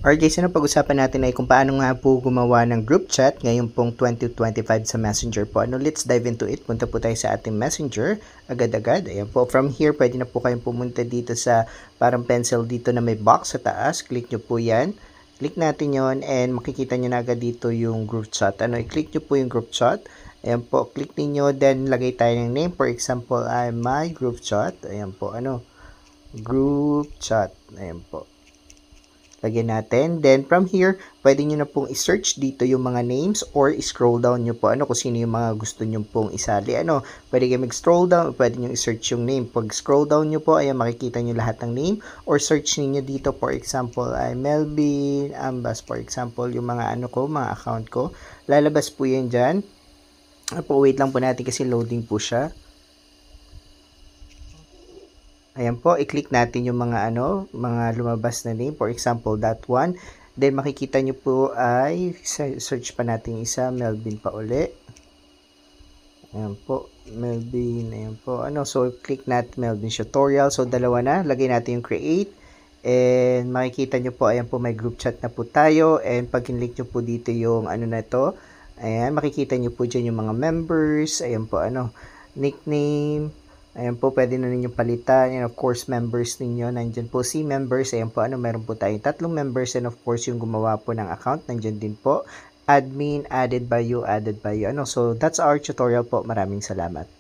Alright guys, ano pag-usapan natin ay kung paano nga po gumawa ng group chat ngayon pong 2025 sa Messenger po. Let's dive into it. Punta po tayo sa ating Messenger agad-agad. Ayan po, from here pwede na po kayong pumunta dito sa parang pencil dito na may box sa taas. Click nyo po yan. Click natin yon and makikita nyo na agad dito yung group chat. I-click nyo po yung group chat. Ayan po, click niyo then lagay tayo ng name. For example, ay my group chat. Ayan po, group chat. Ayan po. Lagyan natin. Then, from here, pwede nyo na pong i-search dito yung mga names or scroll down nyo po kung sino yung mga gusto nyo pong isali. Pwede kayo mag-scroll down, pwede nyo i-search yung name. Pag scroll down nyo po, ayan, makikita nyo lahat ng name or search niyo dito, for example, ay Melvin Ambas, for example, yung mga mga account ko. Lalabas po yan dyan. Wait lang po natin kasi loading po siya. Ayan po, i-click natin yung mga mga lumabas na name. For example, that one. Then makikita nyo po ay search pa natin isa, Melvin pa uli. Ayan po, Melvin, ayan po. So click natin Melvin tutorial. So dalawa na, lagay natin yung create. And makikita nyo po, ayan po, may group chat na po tayo. And pag kinlik nyo po dito yung na to, ayan, makikita nyo po dyan yung mga members. Ayan po, nickname. Ayan po, pwede na ninyong palitan. And of course, members ninyo. Nandyan po si members. Ayan po, meron po tayong 3 members. And of course, yung gumawa po ng account, nandyan din po. Admin, added by you, added by you. So, that's our tutorial po. Maraming salamat.